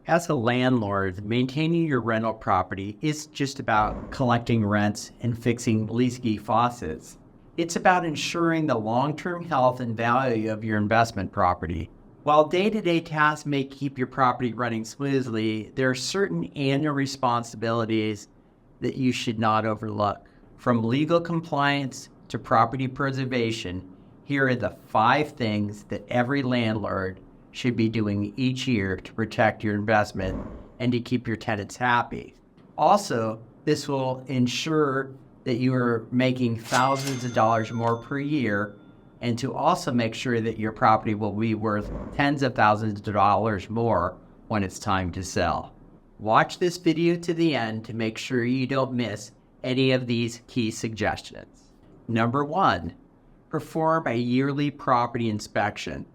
As a landlord, maintaining your rental property is just about collecting rents and fixing leaky faucets. It's about ensuring the long-term health and value of your investment property. While day-to-day tasks may keep your property running smoothly, there are certain annual responsibilities that you should not overlook. From legal compliance to property preservation, here are the 5 things that every landlord should be doing each year to protect your investment and to keep your tenants happy. Also, this will ensure that you are making thousands of dollars more per year, and to also make sure that your property will be worth tens of thousands of dollars more when it's time to sell. Watch this video to the end to make sure you don't miss any of these key suggestions. Number 1, perform a yearly property inspection.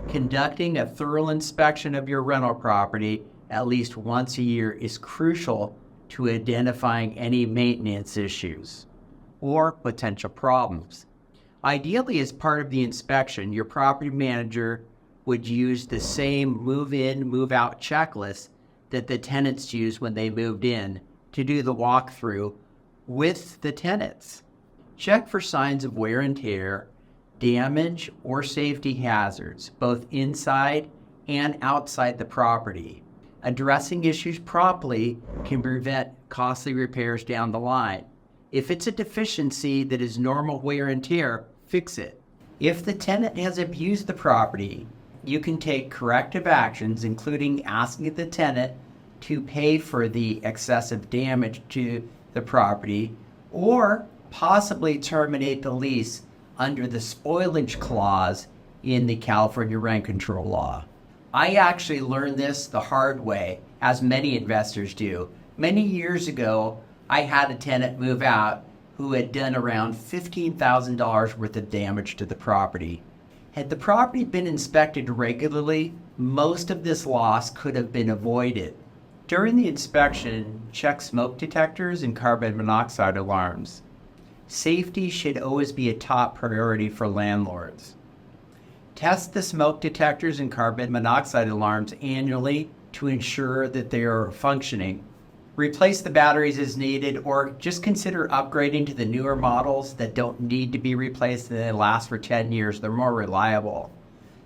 Conducting a thorough inspection of your rental property at least once a year is crucial to identifying any maintenance issues or potential problems. Ideally, as part of the inspection, your property manager would use the same move-in, move-out checklist that the tenants used when they moved in to do the walkthrough with the tenants. Check for signs of wear and tear, damage, or safety hazards, both inside and outside the property. Addressing issues promptly can prevent costly repairs down the line. If it's a deficiency that is normal wear and tear, fix it. If the tenant has abused the property, you can take corrective actions, including asking the tenant to pay for the excessive damage to the property, or possibly terminate the lease under the spoilage clause in the California rent control law. I actually learned this the hard way, as many investors do. Many years ago, I had a tenant move out who had done around $15,000 worth of damage to the property. Had the property been inspected regularly, most of this loss could have been avoided. During the inspection, check smoke detectors and carbon monoxide alarms. Safety should always be a top priority for landlords. Test the smoke detectors and carbon monoxide alarms annually to ensure that they are functioning. Replace the batteries as needed, or just consider upgrading to the newer models that don't need to be replaced and they last for 10 years. They're more reliable.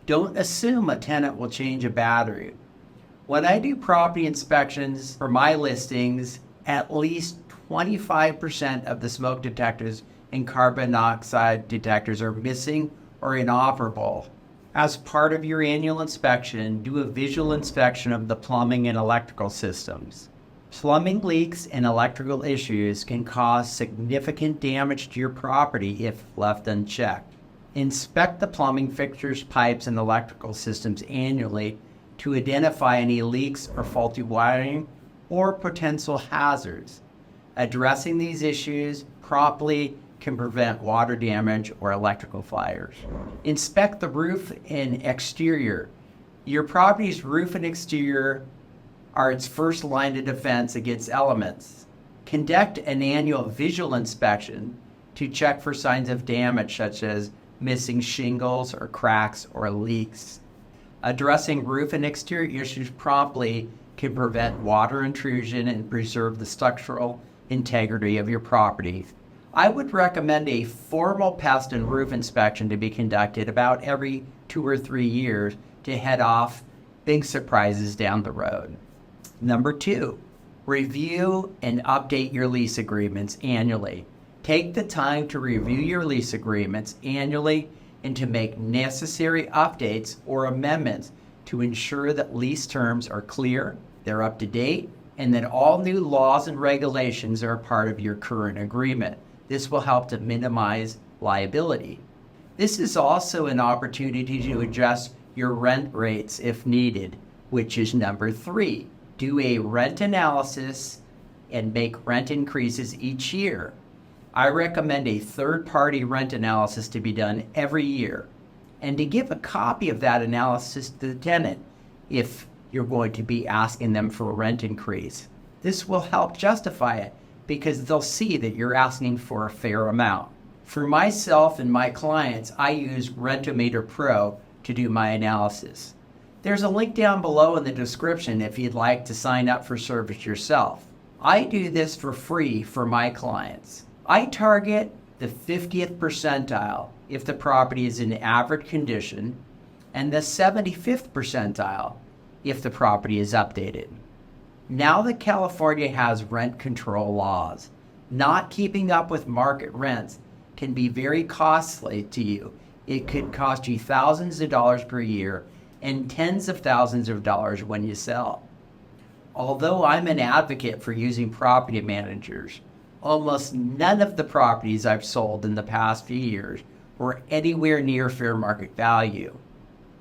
Don't assume a tenant will change a battery. When I do property inspections for my listings, at least 25% of the smoke detectors and carbon monoxide detectors are missing or inoperable. As part of your annual inspection, do a visual inspection of the plumbing and electrical systems. Plumbing leaks and electrical issues can cause significant damage to your property if left unchecked. Inspect the plumbing fixtures, pipes, and electrical systems annually to identify any leaks or faulty wiring or potential hazards. Addressing these issues promptly can prevent water damage or electrical fires. Inspect the roof and exterior. Your property's roof and exterior are its first line of defense against elements. Conduct an annual visual inspection to check for signs of damage such as missing shingles or cracks or leaks. Addressing roof and exterior issues promptly can prevent water intrusion and preserve the structural integrity of your property. I would recommend a formal pest and roof inspection to be conducted about every 2 or 3 years to head off big surprises down the road. Number 2, review and update your lease agreements annually. Take the time to review your lease agreements annually and to make necessary updates or amendments to ensure that lease terms are clear, they're up to date, and that all new laws and regulations are a part of your current agreement. This will help to minimize liability. This is also an opportunity to adjust your rent rates if needed, which is number 3. Do a rent analysis and make rent increases each year. I recommend a third-party rent analysis to be done every year, and to give a copy of that analysis to the tenant if you're going to be asking them for a rent increase. This will help justify it because they'll see that you're asking for a fair amount. For myself and my clients, I use Rentometer Pro to do my analysis. There's a link down below in the description if you'd like to sign up for service yourself. I do this for free for my clients. I target the 50th percentile if the property is in average condition, and the 75th percentile if the property is updated. Now that California has rent control laws, not keeping up with market rents can be very costly to you. It could cost you thousands of dollars per year and tens of thousands of dollars when you sell. Although I'm an advocate for using property managers, almost none of the properties I've sold in the past few years were anywhere near fair market value.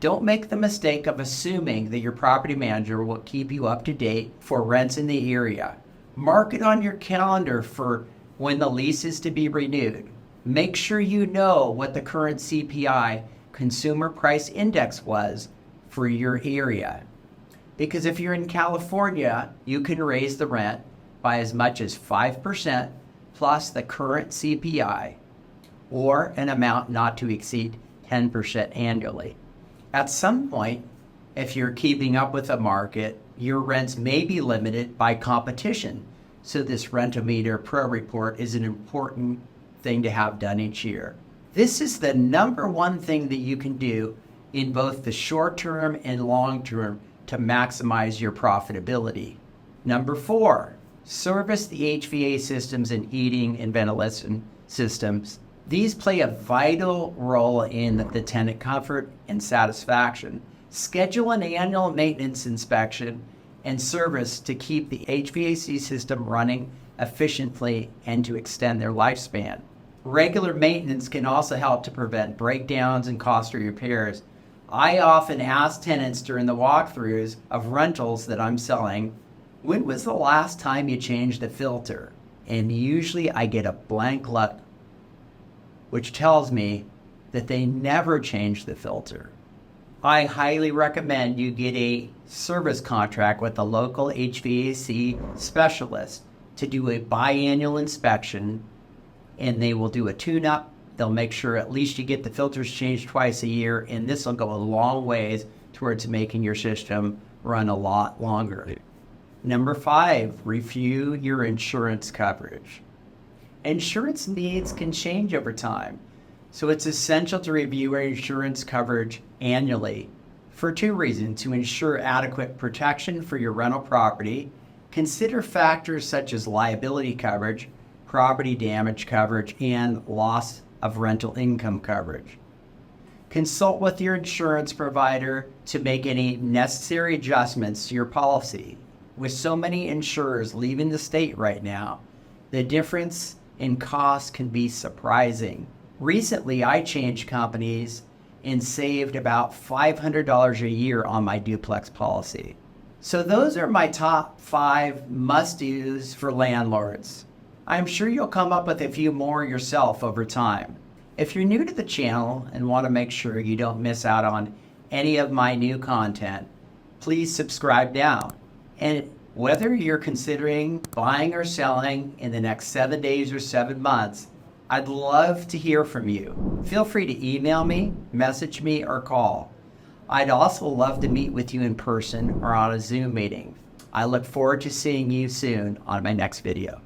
Don't make the mistake of assuming that your property manager will keep you up to date for rents in the area. Mark it on your calendar for when the lease is to be renewed. Make sure you know what the current CPI, Consumer Price Index, was for your area. Because if you're in California, you can raise the rent by as much as 5% plus the current CPI, or an amount not to exceed 10% annually. At some point, if you're keeping up with the market, your rents may be limited by competition. So this Rent-O-Meter Pro report is an important thing to have done each year. This is the number one thing that you can do in both the short term and long term to maximize your profitability. Number 4, service the HVAC systems and heating and ventilation systems. These play a vital role in the tenant comfort and satisfaction. Schedule an annual maintenance inspection and service to keep the HVAC system running efficiently and to extend their lifespan. Regular maintenance can also help to prevent breakdowns and costly repairs. I often ask tenants during the walkthroughs of rentals that I'm selling, when was the last time you changed the filter? And usually I get a blank look, which tells me that they never changed the filter. I highly recommend you get a service contract with a local HVAC specialist to do a biannual inspection, and they will do a tune-up. They'll make sure at least you get the filters changed twice a year, and this will go a long ways towards making your system run a lot longer. Number 5, review your insurance coverage. Insurance needs can change over time, so it's essential to review our insurance coverage annually for 2 reasons: to ensure adequate protection for your rental property. Consider factors such as liability coverage, property damage coverage, and loss of rental income coverage. Consult with your insurance provider to make any necessary adjustments to your policy. With so many insurers leaving the state right now, the difference in cost can be surprising. Recently, I changed companies and saved about $500 a year on my duplex policy. So those are my top 5 must-dos for landlords. I'm sure you'll come up with a few more yourself over time. If you're new to the channel and want to make sure you don't miss out on any of my new content, please subscribe now. And whether you're considering buying or selling in the next 7 days or 7 months, I'd love to hear from you. Feel free to email me, message me, or call. I'd also love to meet with you in person or on a Zoom meeting. I look forward to seeing you soon on my next video.